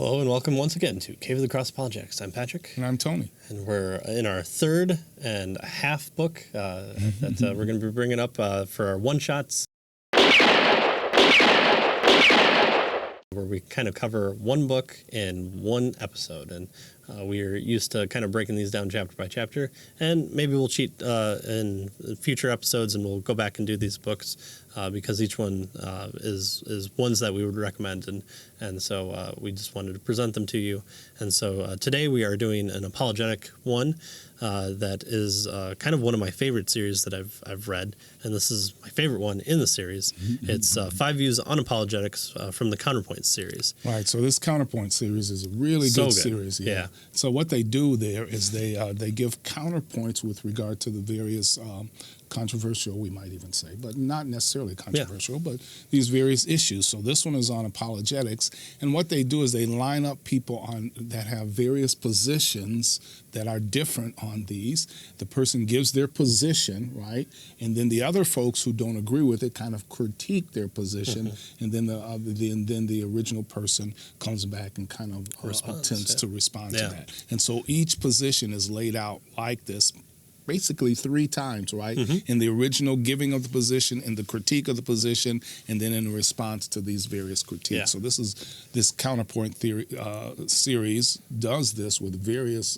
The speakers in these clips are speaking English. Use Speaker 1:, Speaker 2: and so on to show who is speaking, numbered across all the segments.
Speaker 1: Hello and welcome once again to Cave of the Cross Apologetics. I'm Patrick.
Speaker 2: And I'm Tony.
Speaker 1: And we're in our third and a half book that we're going to be bringing up for our one-shots, where we kind of cover one book in one episode. And we're used to kind of breaking these down chapter by chapter. And maybe we'll cheat in future episodes and we'll go back and do these books because each one is ones that we would recommend. And so we just wanted to present them to you. And so today we are doing an apologetic one that is kind of one of my favorite series that I've read. And this is my favorite one in the series. It's 5 Views on Apologetics from the Counterpoint Series.
Speaker 2: Right. So this Counterpoint Series is a really good series.
Speaker 1: Yeah.
Speaker 2: So what they do there is they give counterpoints with regard to the various controversial, we might even say, but not necessarily controversial, but these various issues. So this one is on apologetics, and what they do is they line up people that have various positions that are different on these. The person gives their position, right, and then the other folks who don't agree with it kind of critique their position, and then the original person comes back and kind of attempts to respond to that. And so each position is laid out like this, basically 3 times, right? In the original giving of the position, in the critique of the position, and then in response to these various critiques. So this Counterpoint theory series does this with various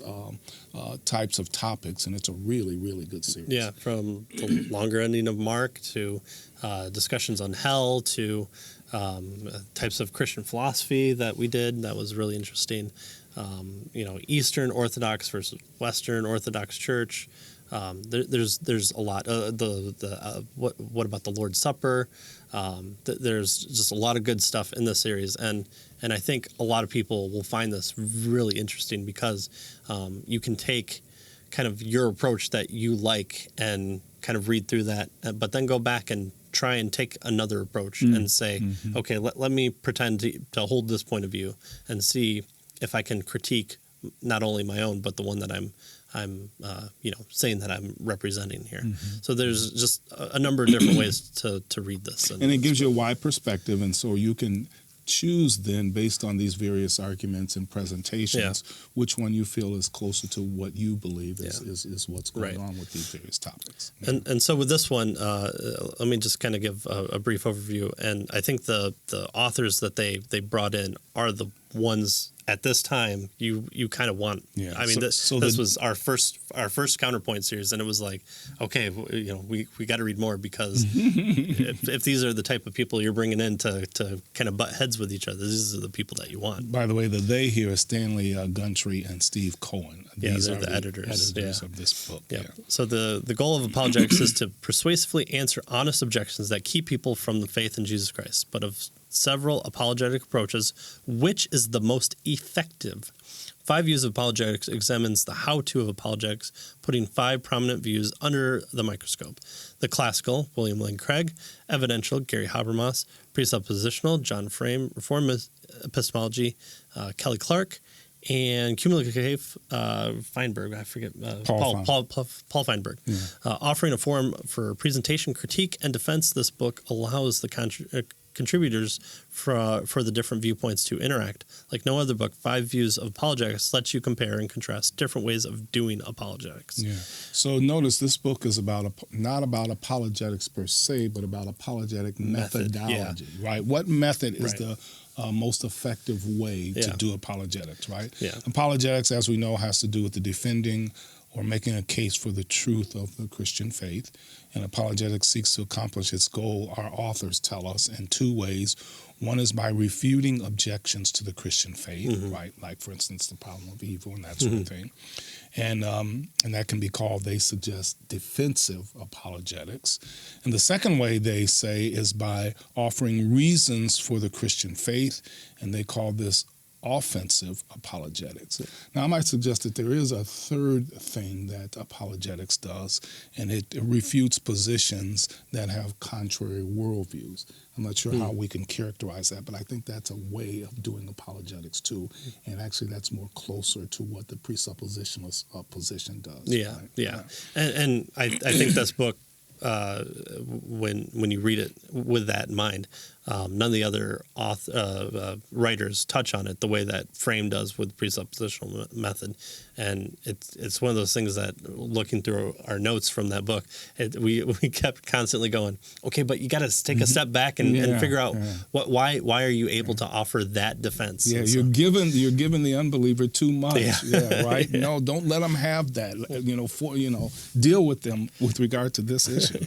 Speaker 2: types of topics, and it's a really, really good series. Yeah,
Speaker 1: from the longer ending of Mark to discussions on hell to types of Christian philosophy that we did. That was really interesting. Eastern Orthodox versus Western Orthodox Church. There's a lot. What about the Lord's Supper? There's just a lot of good stuff in this series, and I think a lot of people will find this really interesting because you can take kind of your approach that you like and kind of read through that, but then go back and try and take another approach and say, okay, let me pretend to hold this point of view and see if I can critique not only my own, but the one that I'm saying that I'm representing here. So there's just a number of different ways to read this.
Speaker 2: And it gives you a wide perspective, and so you can choose then, based on these various arguments and presentations, which one you feel is closer to what you believe is what's going on with these various topics.
Speaker 1: And so with this one, let me just kind of give a brief overview. And I think the authors that they brought in are the ones at this time you kind of want. I mean, this was our first Counterpoint series, and it was like, okay, we got to read more because if these are the type of people you're bringing in to kind of butt heads with each other, these are the people that you want.
Speaker 2: By the way, the they here is Stanley Gundry and Steve Cohen.
Speaker 1: These are the editors
Speaker 2: of this book.
Speaker 1: So the goal of apologetics is to persuasively answer honest objections that keep people from the faith in Jesus Christ, but of several apologetic approaches, which is the most effective? 5 Views of Apologetics examines the how-to of apologetics, putting 5 prominent views under the microscope. The classical, William Lane Craig; evidential, Gary Habermas; presuppositional, John Frame; reform epistemology, Kelly Clark; and cumulative, Feinberg, I forget, Paul Feinberg. Offering a forum for presentation, critique, and defense, this book allows the contributors for the different viewpoints to interact. Like no other book, 5 Views of Apologetics lets you compare and contrast different ways of doing apologetics.
Speaker 2: So notice this book is not about apologetics per se, but about apologetic methodology, right? What method is the most effective way to do apologetics, right? Apologetics, as we know, has to do with the defending or making a case for the truth of the Christian faith. And apologetics seeks to accomplish its goal, our authors tell us, in 2 ways. One is by refuting objections to the Christian faith, right? Like, for instance, the problem of evil and that sort of thing. And that can be called, they suggest, defensive apologetics. And the second way, they say, is by offering reasons for the Christian faith, and they call this offensive apologetics. Now, I might suggest that there is a third thing that apologetics does, and it refutes positions that have contrary worldviews. I'm not sure how we can characterize that, but I think that's a way of doing apologetics too, and actually that's more closer to what the presuppositionalist position does.
Speaker 1: And I think this book, when you read it with that in mind, none of the other writers touch on it the way that Frame does with the presuppositional method. And it's one of those things that, looking through our notes from that book, we kept constantly going, okay, but you got to take a step back and figure out why are you able to offer that defense?
Speaker 2: Yeah, you're giving the unbeliever too much. Right. No, don't let them have that. Deal with them with regard to this issue.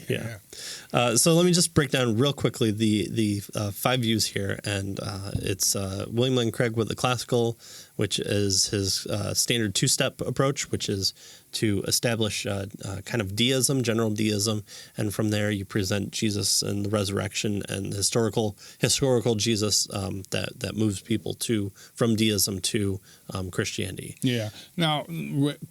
Speaker 1: So let me just break down real quickly the 5 views here, and it's William Lane Craig with the classical, which is his standard 2-step approach, which is to establish kind of deism, general deism, and from there you present Jesus and the resurrection and historical Jesus that moves people from deism to Christianity.
Speaker 2: Yeah. Now,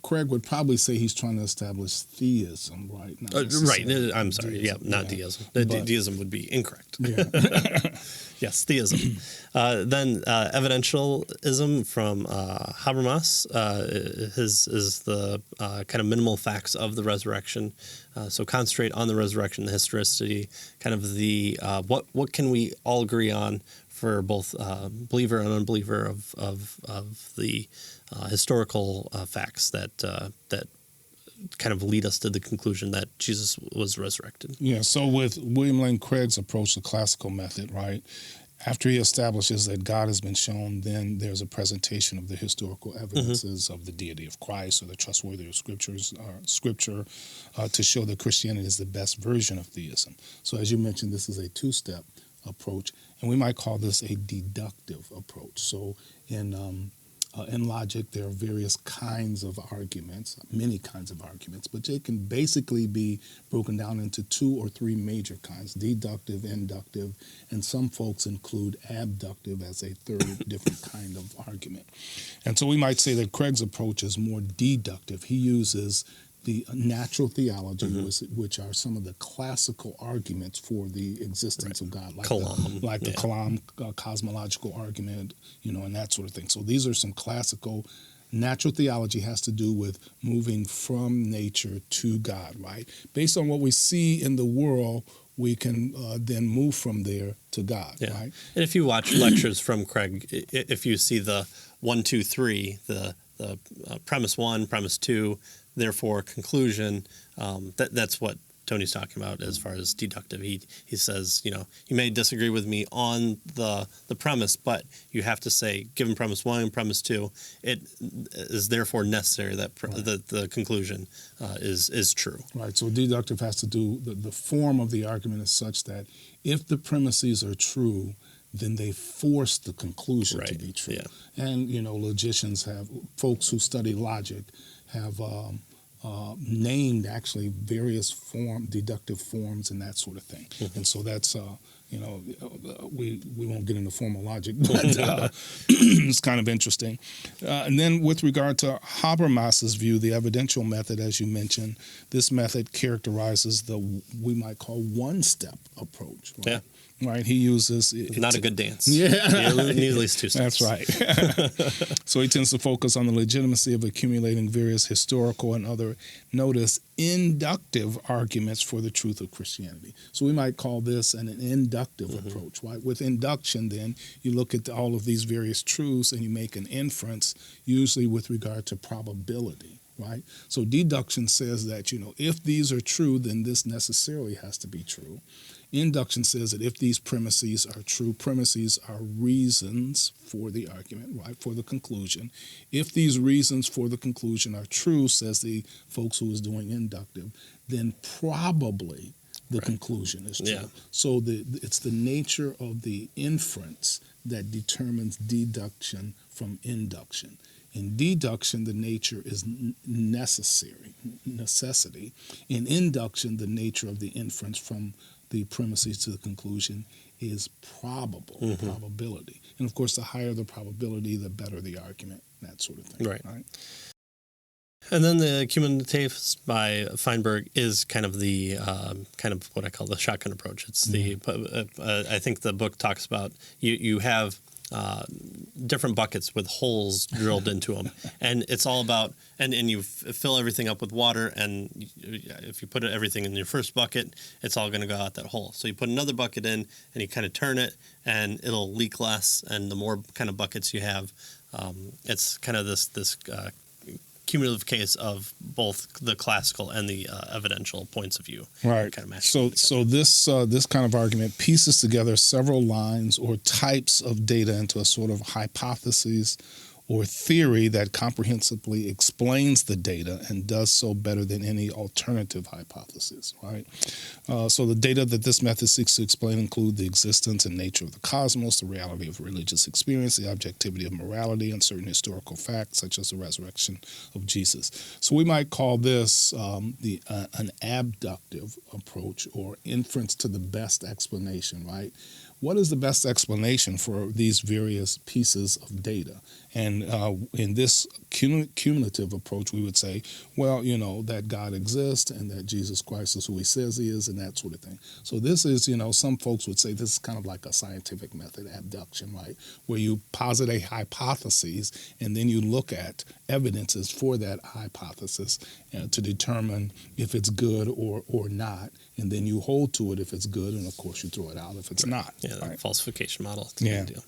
Speaker 2: Craig would probably say he's trying to establish theism, right?
Speaker 1: Right. I'm sorry. Deism. Not deism. Deism would be incorrect.
Speaker 2: Yeah.
Speaker 1: Yes, theism. Then evidentialism from Habermas. His is the kind of minimal facts of the resurrection. So concentrate on the resurrection, the historicity, kind of the what can we all agree on for both believer and unbeliever of the historical facts that kind of lead us to the conclusion that Jesus was resurrected.
Speaker 2: Yeah, so with William Lane Craig's approach, the classical method, right, after he establishes that God has been shown, then there's a presentation of the historical evidences of the deity of Christ or the trustworthy of Scripture to show that Christianity is the best version of theism. So as you mentioned, this is a 2-step approach, and we might call this a deductive approach. So in logic, there are various kinds of arguments, many kinds of arguments, but they can basically be broken down into 2 or 3 major kinds: deductive, inductive, and some folks include abductive as a third different kind of argument. And so we might say that Craig's approach is more deductive. He uses the natural theology, which are some of the classical arguments for the existence of God, like the Kalam cosmological argument, and that sort of thing. So these are some classical. Natural theology has to do with moving from nature to God, right? Based on what we see in the world, we can then move from there to God, right?
Speaker 1: And if you watch lectures from Craig, if you see the 1, 2, 3, the premise 1, premise 2, therefore conclusion, that's what Tony's talking about as far as deductive. He says, you may disagree with me on the premise, but you have to say, given premise 1 and premise 2, it is therefore necessary that the conclusion is true.
Speaker 2: Right. So deductive has to do, the form of the argument is such that if the premises are true, then they force the conclusion to be true. Yeah. And, logicians folks who study logic have named actually various deductive forms and that sort of thing. And so that's, we won't get into formal logic, but it's kind of interesting. And then with regard to Habermas's view, the evidential method, as you mentioned, this method characterizes we might call 1-step approach. Right?
Speaker 1: Yeah.
Speaker 2: Right, he uses
Speaker 1: not a good dance.
Speaker 2: Yeah,
Speaker 1: you need at least 2 steps.
Speaker 2: That's right. So he tends to focus on the legitimacy of accumulating various historical and other, notice, inductive arguments for the truth of Christianity. So we might call this an inductive approach. Right, with induction, then you look at all of these various truths and you make an inference, usually with regard to probability. Right, so deduction says that if these are true, then this necessarily has to be true. Induction says that if these premises are true, premises are reasons for the argument, right, for the conclusion. If these reasons for the conclusion are true, says the folks who is doing inductive, then probably the conclusion is true. Yeah. So it's the nature of the inference that determines deduction from induction. In deduction, the nature is necessity. In induction, the nature of the inference from the premises to the conclusion is probability. And of course, the higher the probability, the better the argument, that sort of thing.
Speaker 1: Right. And then the cumulatives by Feinberg is kind of the kind of what I call the shotgun approach. It's I think the book talks about you have different buckets with holes drilled into them, and it's all about and you fill everything up with water, and if you put everything in your first bucket, it's all going to go out that hole. So you put another bucket in, and you kind of turn it, and it'll leak less. And the more kind of buckets you have, it's kind of this cumulative case of both the classical and the evidential points of view.
Speaker 2: Right.
Speaker 1: Kind of
Speaker 2: so this kind of argument pieces together several lines or types of data into a sort of hypothesis or theory that comprehensively explains the data and does so better than any alternative hypothesis, right? So the data that this method seeks to explain include the existence and nature of the cosmos, the reality of religious experience, the objectivity of morality, and certain historical facts, such as the resurrection of Jesus. So we might call this an abductive approach, or inference to the best explanation, right? What is the best explanation for these various pieces of data? And in this cumulative approach, we would say, well, that God exists and that Jesus Christ is who he says he is and that sort of thing. So this is, some folks would say this is kind of like a scientific method, abduction, right? Where you posit a hypothesis and then you look at evidences for that hypothesis to determine if it's good or not. And then you hold to it if it's good, and of course you throw it out if it's not.
Speaker 1: Yeah, the
Speaker 2: right?
Speaker 1: falsification model.
Speaker 2: Yeah.
Speaker 1: Deal.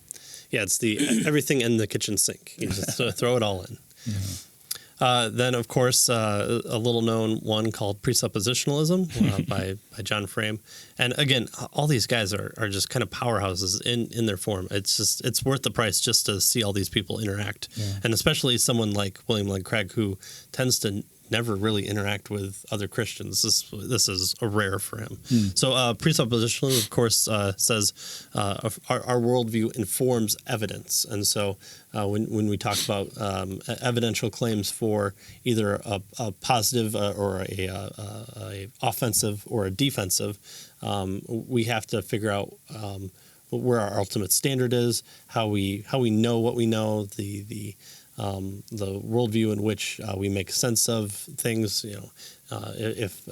Speaker 1: Yeah, it's the everything in the kitchen sink. You just throw it all in. Mm-hmm. Then, of course, a little-known one called presuppositionalism by John Frame. And again, all these guys are just kind of powerhouses in their form. It's worth the price just to see all these people interact, and especially someone like William Lane Craig, who tends to never really interact with other Christians. This is a rare for him. So presuppositionalism, of course, says our worldview informs evidence. And so when we talk about evidential claims for either a positive or a offensive or a defensive, we have to figure out where our ultimate standard is, how we know what we know, the worldview in which we make sense of things. If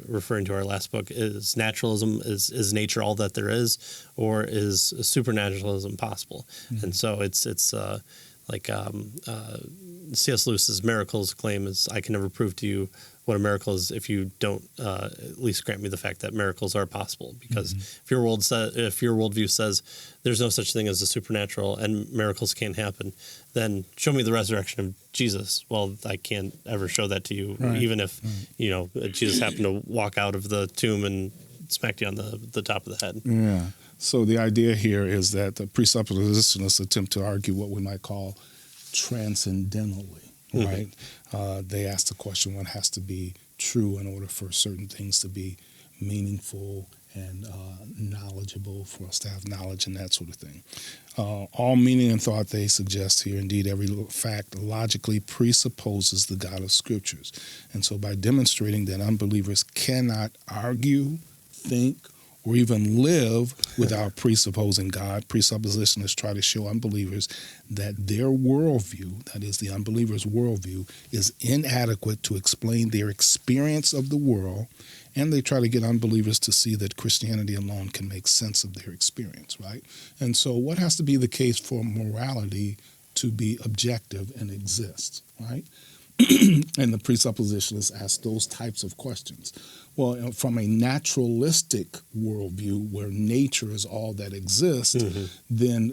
Speaker 1: referring to our last book, is naturalism, is nature all that there is, or is supernaturalism possible? Mm-hmm. And so it's like C.S. Lewis's miracles claim is, I can never prove to you what a miracle is if you don't at least grant me the fact that miracles are possible. Because if your worldview says there's no such thing as the supernatural and miracles can't happen, then show me the resurrection of Jesus. Well, I can't ever show that to you, even if Jesus happened to walk out of the tomb and smacked you on the top of the head.
Speaker 2: Yeah. So the idea here is that the presuppositionists attempt to argue what we might call transcendentally. Right? They ask the question, what has to be true in order for certain things to be meaningful and knowledgeable, for us to have knowledge and that sort of thing. All meaning and thought, they suggest here, indeed every fact logically presupposes the God of Scriptures. And so by demonstrating that unbelievers cannot argue, think, or even live without presupposing God, presuppositionists try to show unbelievers that their worldview, that is the unbeliever's worldview, is inadequate to explain their experience of the world, and they try to get unbelievers to see that Christianity alone can make sense of their experience, right? And so what has to be the case for morality to be objective and exist, right? And the presuppositionists ask those types of questions. Well, from a naturalistic worldview where nature is all that exists, then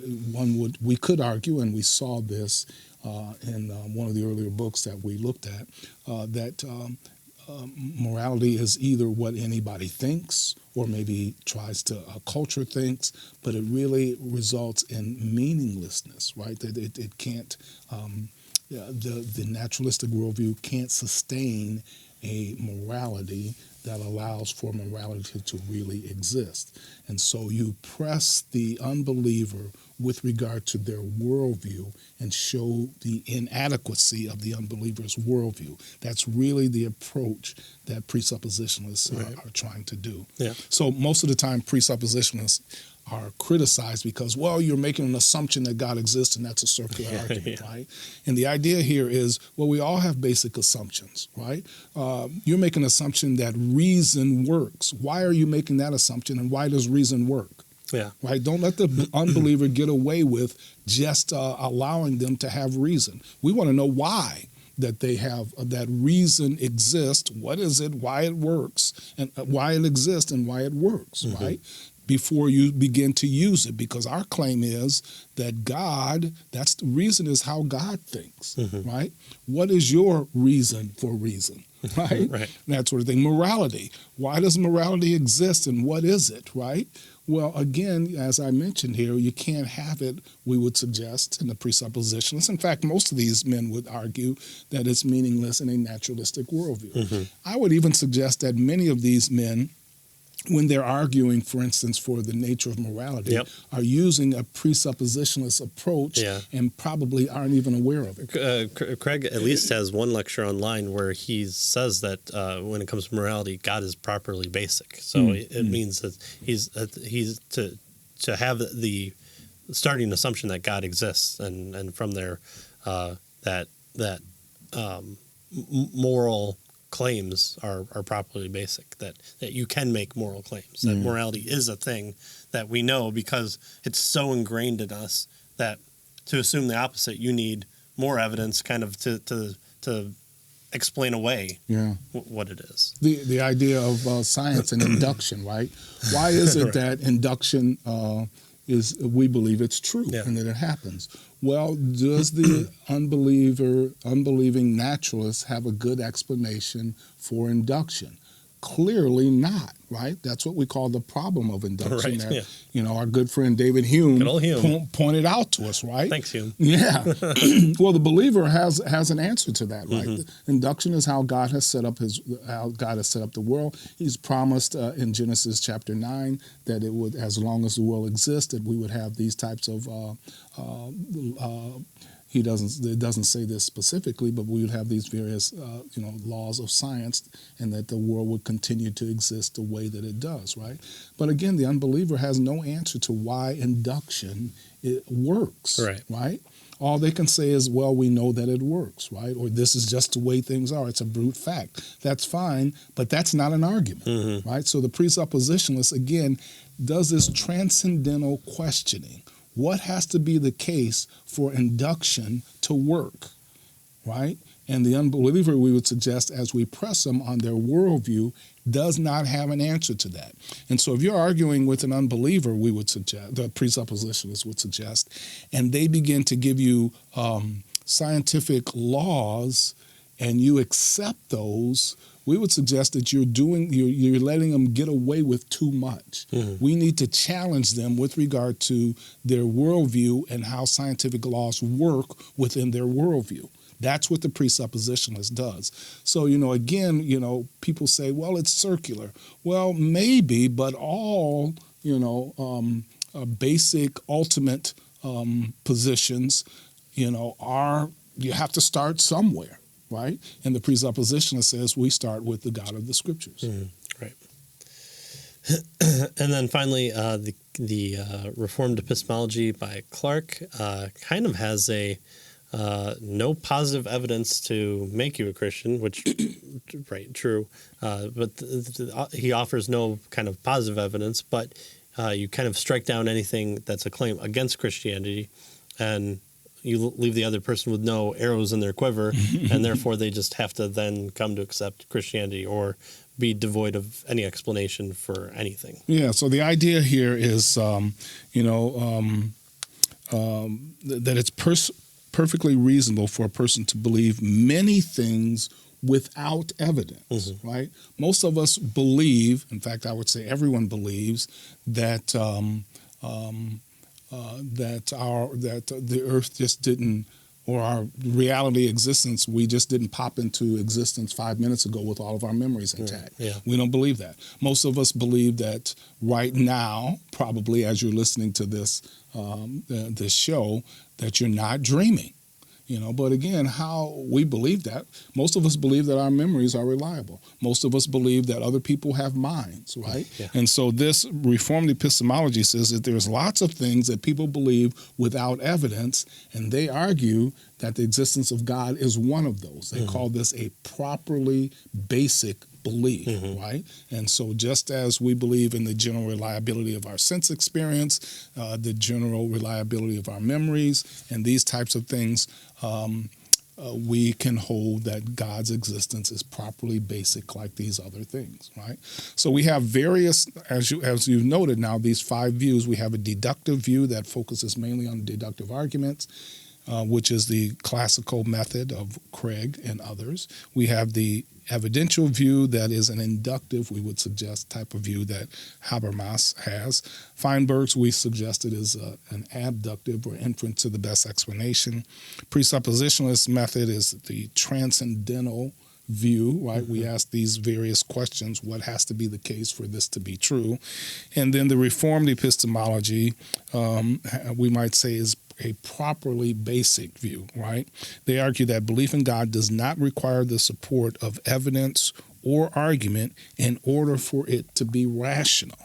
Speaker 2: we could argue, and we saw this in one of the earlier books that we looked at, that morality is either what anybody thinks or maybe tries to culture thinks, but it really results in meaninglessness, right? That it can't. The naturalistic worldview can't sustain a morality that allows for morality to really exist. And so you press the unbeliever with regard to their worldview and show the inadequacy of the unbeliever's worldview. That's really the approach that presuppositionists are trying to do. Yeah. So most of the time presuppositionists are criticized because, well, you're making an assumption that God exists, and that's a circular argument, right? And the idea here is, well, we all have basic assumptions, right? You're making an assumption that reason works. Why are you making that assumption, and why does reason work?
Speaker 1: Yeah.
Speaker 2: Right? Don't let the unbeliever get away with just allowing them to have reason. We want to know why that they have that reason exists. What is it? Why it works, and why it exists, and why it works. Right? Before you begin to use it, because our claim is that God, that's the reason is how God thinks, right? What is your reason for reason, right?
Speaker 1: Right.
Speaker 2: That sort of thing. Morality. Why does morality exist and what is it, right? Well, again, as I mentioned here, you can't have it, we would suggest, in the presuppositionalists. In fact, most of these men would argue that it's meaningless in a naturalistic worldview. I would even suggest that many of these men, when they're arguing, for instance, for the nature of morality, are using a presuppositionalist approach and probably aren't even aware of it.
Speaker 1: Craig at least has one lecture online where he says that when it comes to morality, God is properly basic. So it means that he's to have the starting assumption that God exists, and from there that moral claims are properly basic, that you can make moral claims, that morality is a thing that we know because it's so ingrained in us that to assume the opposite, you need more evidence kind of to explain away what it is.
Speaker 2: The idea of science and induction, right? Why is it that induction we believe it's true and that it happens? Well, does the unbelieving naturalist have a good explanation for induction? Clearly not, right? That's what we call the problem of induction.
Speaker 1: Right,
Speaker 2: that, our good friend David Hume, pointed out to us, right?
Speaker 1: Thanks, Hume.
Speaker 2: Yeah. Well, the believer has an answer to that, right? Induction is how God has set up the world. He's promised in Genesis chapter 9 that it would, as long as the world existed, we would have these types of it doesn't say this specifically, but we would have these various, laws of science, and that the world would continue to exist the way that it does, right? But again, the unbeliever has no answer to why induction works, right? All they can say is, well, we know that it works, right? Or this is just the way things are. It's a brute fact. That's fine, but that's not an argument, right? So the presuppositionalist, again, does this transcendental questioning. What has to be the case for induction to work, right? And the unbeliever, we would suggest, as we press them on their worldview, does not have an answer to that. And so if you're arguing with an unbeliever, we would suggest, the presuppositionalists would suggest, and they begin to give you scientific laws and you accept those, we would suggest that you're letting them get away with too much. We need to challenge them with regard to their worldview and how scientific laws work within their worldview. That's what the presuppositionalist does. So, again, people say, well, it's circular. Well, maybe, but all, basic ultimate positions, you have to start somewhere. Right? And the presuppositionalist says we start with the God of the Scriptures.
Speaker 1: Right. And then finally, the Reformed Epistemology by Clark kind of has a no positive evidence to make you a Christian, which, true. But he offers no kind of positive evidence, but you kind of strike down anything that's a claim against Christianity, and you leave the other person with no arrows in their quiver, and therefore they just have to then come to accept Christianity or be devoid of any explanation for anything.
Speaker 2: Yeah, so the idea here is, that it's perfectly reasonable for a person to believe many things without evidence, right? Most of us believe, in fact, I would say everyone believes that that the earth just didn't, or our reality existence, we just didn't pop into existence 5 minutes ago with all of our memories intact. We don't believe that. Most of us believe that right now, probably as you're listening to this show, that you're not dreaming. But again, how we believe that, most of us believe that our memories are reliable. Most of us believe that other people have minds, right? And so this Reformed epistemology says that there's lots of things that people believe without evidence, and they argue that the existence of God is one of those. They call this a properly basic belief, right? And so just as we believe in the general reliability of our sense experience, the general reliability of our memories, and these types of things, we can hold that God's existence is properly basic like these other things, right? So we have various, as you've noted now, these 5 views. We have a deductive view that focuses mainly on deductive arguments, which is the classical method of Craig and others. We have the evidential view that is an inductive, we would suggest, type of view that Habermas has. Feinberg's, we suggested, is an abductive or inference to the best explanation. Presuppositionalist method is the transcendental view, right? We ask these various questions, what has to be the case for this to be true? And then the Reformed epistemology, we might say, is a properly basic view, right? They argue that belief in God does not require the support of evidence or argument in order for it to be rational.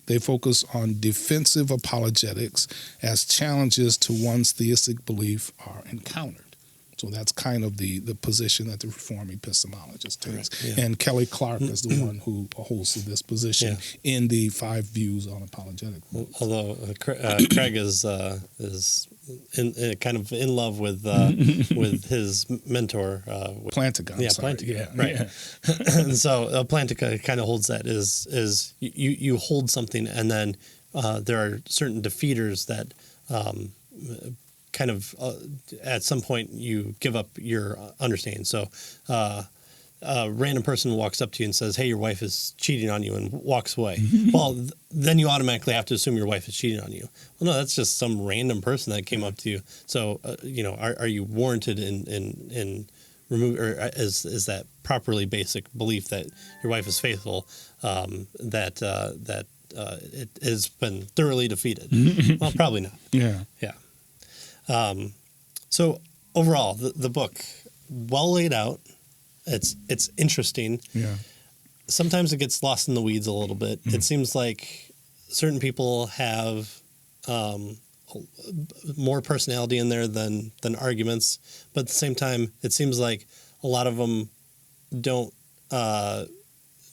Speaker 2: They focus on defensive apologetics as challenges to one's theistic belief are encountered. So that's kind of the position that the Reformed epistemologist takes. Correct, yeah. And Kelly Clark is the one who holds this position in the 5 views on apologetics.
Speaker 1: Although Craig is kind of in love with his mentor.
Speaker 2: Plantinga.
Speaker 1: Plantinga, right. Yeah. And so Plantinga kind of holds that is you hold something, and then there are certain defeaters that kind of at some point you give up your understanding. So a random person walks up to you and says, hey, your wife is cheating on you, and walks away. Well, then you automatically have to assume your wife is cheating on you. Well, no, that's just some random person that came up to you. So, are you warranted in remove, or is that properly basic belief that your wife is faithful, that it has been thoroughly defeated? Well, probably not.
Speaker 2: Yeah.
Speaker 1: So overall, the book, well laid out. It's interesting.
Speaker 2: Yeah.
Speaker 1: Sometimes it gets lost in the weeds a little bit. It seems like certain people have more personality in there than arguments, but at the same time, it seems like a lot of them don't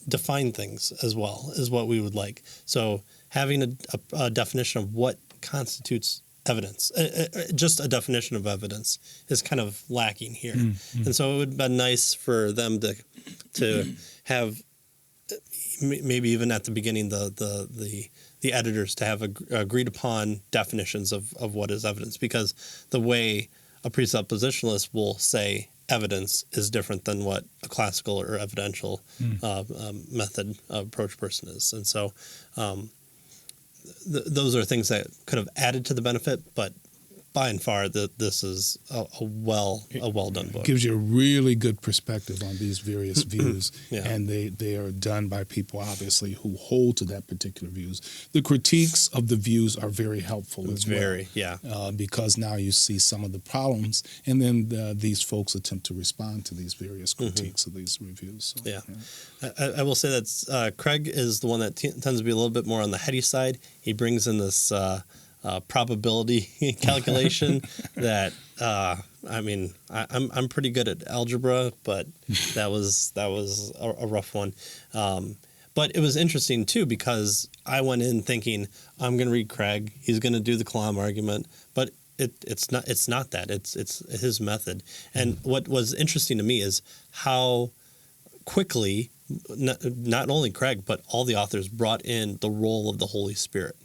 Speaker 1: define things as well as what we would like. So having a definition of what constitutes evidence, just a definition of evidence, is kind of lacking here. And so it would have been nice for them to have, maybe even at the beginning, the editors to have agreed upon definitions of what is evidence, because the way a presuppositionalist will say evidence is different than what a classical or evidential method approach person is. And so those are things that could have added to the benefit, but by and far, this is a well done book.
Speaker 2: It gives you a really good perspective on these various views, and they are done by people, obviously, who hold to that particular views. The critiques of the views are very helpful as well. Because now you see some of the problems, and then these folks attempt to respond to these various critiques of these reviews. So,
Speaker 1: I will say that Craig is the one that tends to be a little bit more on the heady side. He brings in this probability calculation that I'm pretty good at algebra, but that was a rough one. But it was interesting too, because I went in thinking I'm going to read Craig. He's going to do the Kalam argument, but it's not that. It's his method. And what was interesting to me is how quickly not only Craig, but all the authors brought in the role of the Holy Spirit.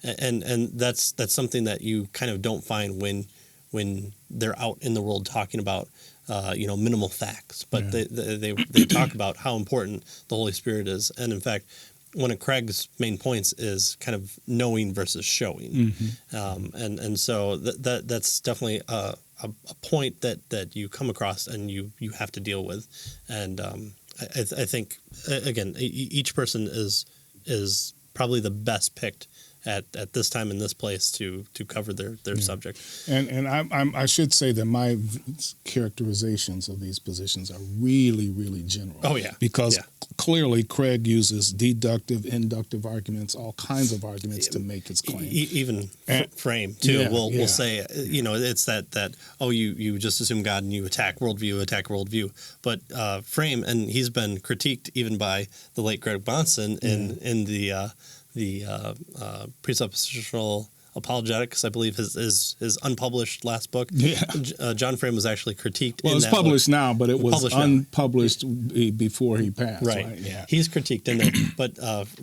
Speaker 1: And that's something that you kind of don't find when they're out in the world talking about minimal facts, but they talk about how important the Holy Spirit is. And in fact, one of Craig's main points is kind of knowing versus showing. And so that's definitely a point that you come across and you have to deal with. And I think, again, each person is probably the best picked at this time in this place to cover their subject.
Speaker 2: And I should say that my characterizations of these positions are really, really general.
Speaker 1: Oh, yeah.
Speaker 2: Because clearly Craig uses deductive, inductive arguments, all kinds of arguments to make his claim.
Speaker 1: Even frame, too. We'll say, it's that you just assume God and you attack worldview. But frame, and he's been critiqued even by the late Greg Bahnsen in the Presuppositional Apologetics, I believe his unpublished last book. Yeah. John Frame was actually critiqued.
Speaker 2: Well, it's published now, but it was unpublished before he passed.
Speaker 1: Right. Yeah. He's critiqued in it, but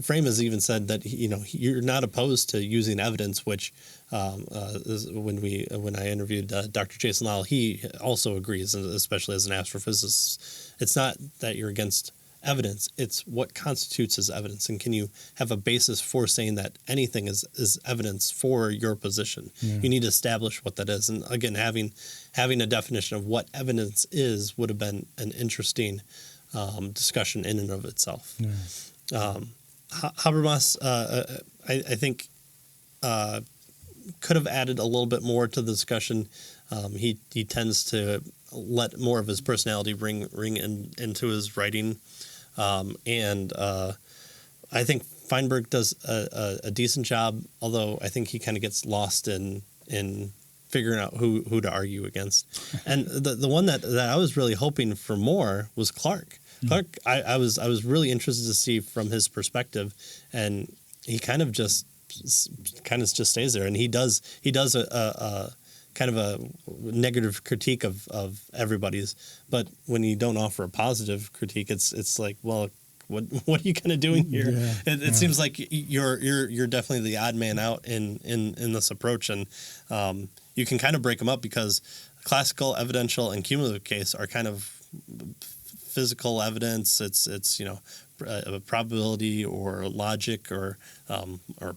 Speaker 1: Frame has even said that you're not opposed to using evidence, which when I interviewed Dr. Jason Lyle, he also agrees, especially as an astrophysicist. It's not that you're against evidence, it's what constitutes as evidence, and can you have a basis for saying that anything is evidence for your position? You need to establish what that is, and again, having a definition of what evidence is would have been an interesting discussion in and of itself. Habermas, I think, could have added a little bit more to the discussion. He tends to let more of his personality ring into his writing. And I think Feinberg does a decent job, although I think he kind of gets lost in figuring out who to argue against. And the one that I was really hoping for more was Clark. Clark, I was really interested to see from his perspective, and he kind of just stays there, and he does a kind of a negative critique of everybody's, but when you don't offer a positive critique, it's like, well, what are you kind of doing here? It seems like you're definitely the odd man out in this approach, and you can kind of break them up because classical, evidential, and cumulative case are kind of physical evidence. It's a probability or logic or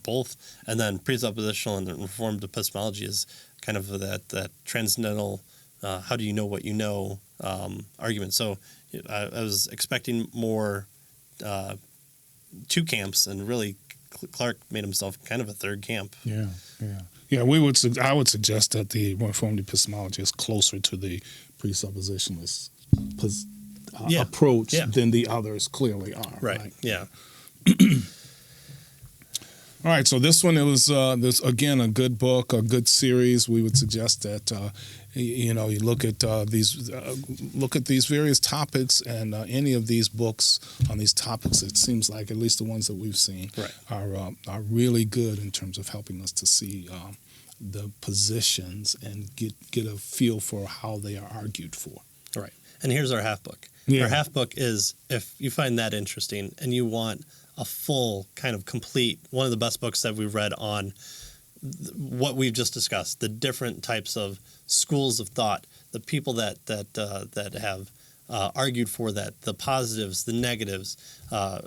Speaker 1: both, and then presuppositional and reformed epistemology is kind of that transcendental how do you know what you know argument. So I was expecting more two camps, and really Clark made himself kind of a third camp. I would suggest that the reformed epistemology is closer to the presuppositionalist
Speaker 2: approach than the others clearly are.
Speaker 1: Right. Yeah.
Speaker 2: All right, so this one, it was this again a good book, a good series. We would suggest that you look at these various topics, and any of these books on these topics. It seems like at least the ones that we've seen are really good in terms of helping us to see the positions and get a feel for how they are argued for.
Speaker 1: Right, and here's our half book. Our half book is, if you find that interesting and you want a full kind of complete, one of the best books that we've read on what we've just discussed, the different types of schools of thought, the people that have argued for that, the positives, the negatives,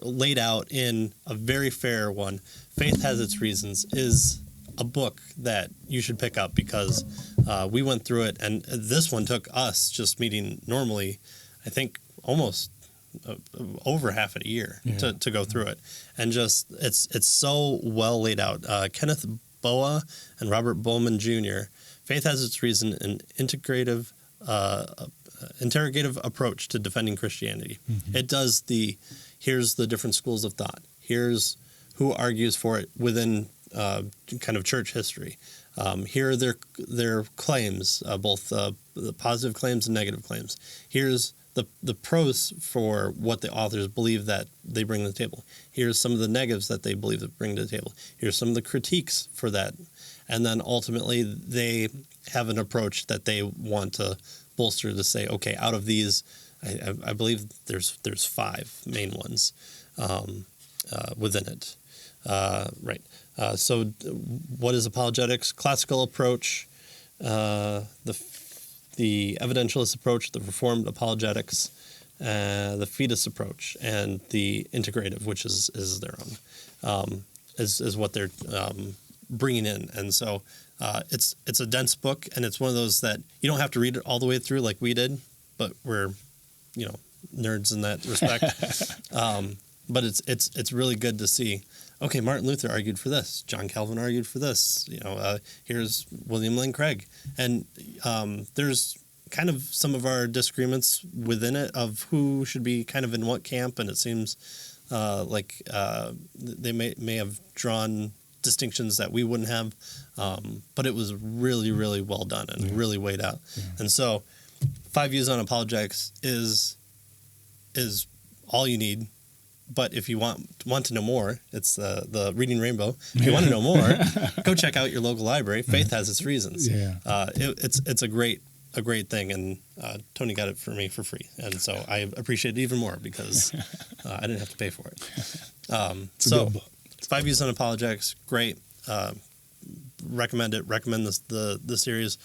Speaker 1: laid out in a very fair one. Faith Has Its Reasons is a book that you should pick up because we went through it, and this one took us just meeting normally, I think, almost over half a year to go through it, and just it's so well laid out. Kenneth Boa and Robert Bowman Jr. Faith Has Its Reason, an interrogative approach to defending Christianity. It does here's the different schools of thought. Here's who argues for it within kind of church history. Here are their claims, both the positive claims and negative claims. Here's the pros for what the authors believe that they bring to the table. Here's some of the negatives that they believe that bring to the table. Here's some of the critiques for that. And then ultimately they have an approach that they want to bolster to say, okay, out of these, I believe there's 5 main ones within it. Right. So what is apologetics? Classical approach, the evidentialist approach, the reformed apologetics, the fetus approach, and the integrative, which is their own, is what they're bringing in. And so it's a dense book, and it's one of those that you don't have to read it all the way through like we did, but we're nerds in that respect. But it's really good to see. okay, Martin Luther argued for this, John Calvin argued for this, here's William Lane Craig. And there's kind of some of our disagreements within it of who should be kind of in what camp, and it seems like they may have drawn distinctions that we wouldn't have, but it was really, really well done and really weighed out. Yeah. And so 5 Views on Apologetics is all you need. But if you want to know more, it's the Reading Rainbow. If you want to know more, go check out your local library. Faith has its reasons. Yeah. It's a great thing, and Tony got it for me for free, and so I appreciate it even more because I didn't have to pay for it.
Speaker 2: It's a good book.
Speaker 1: 5 Views on Apologetics, great. Recommend it. Recommend the series.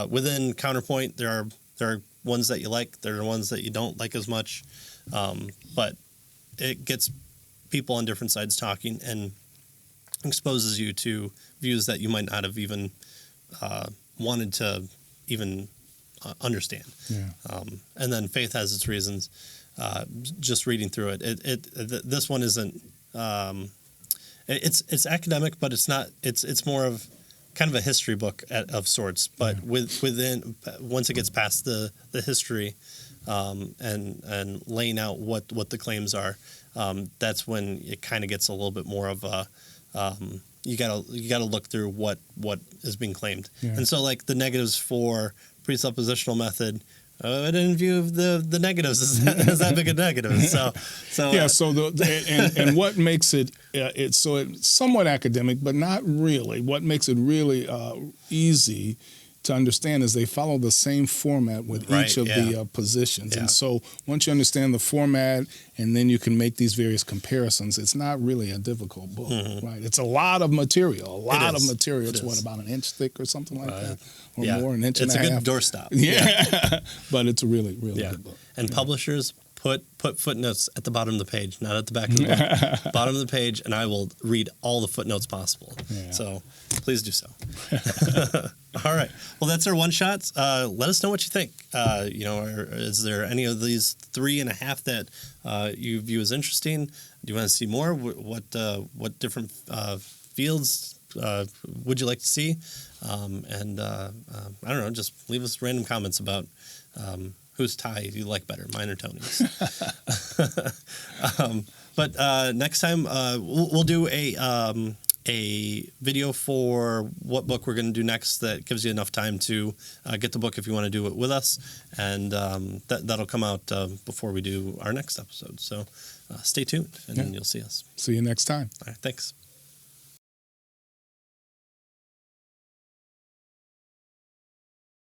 Speaker 1: Within Counterpoint, there are ones that you like. There are ones that you don't like as much, but it gets people on different sides talking and exposes you to views that you might not have even wanted to even understand. Yeah. And then Faith has its reasons. Just reading through it, this one isn't. It's academic, but it's not. It's more of kind of a history book of sorts. But within once it gets past the history. And laying out what the claims are, that's when it kind of gets a little bit more of a you gotta look through what is being claimed. Yeah. And so like the negatives for presuppositional method, I didn't view the negatives as that big a negative. So
Speaker 2: yeah. So and what makes it it's somewhat academic, but not really. What makes it really easy to understand is they follow the same format with each of the positions. Yeah. And so once you understand the format and then you can make these various comparisons, it's not really a difficult book, right? It's a lot of material, It's what, about an inch thick or something like that? Or more, an inch and a half?
Speaker 1: It's a good doorstop.
Speaker 2: Yeah. But it's a really, really good book.
Speaker 1: And publishers put footnotes at the bottom of the page, not at the back of the book. Bottom of the page, and I will read all the footnotes possible. Yeah. So please do so. All right. Well, that's our one-shots. Let us know what you think. Is there any of these 3.5 that you view as interesting? Do you want to see more? What different fields would you like to see? I don't know. Just leave us random comments about whose tie you like better, mine or Tony's. But next time we'll do a video for what book we're going to do next that gives you enough time to get the book if you want to do it with us. And that'll come out before we do our next episode. So stay tuned, and you'll see us.
Speaker 2: See you next time.
Speaker 1: All right, thanks.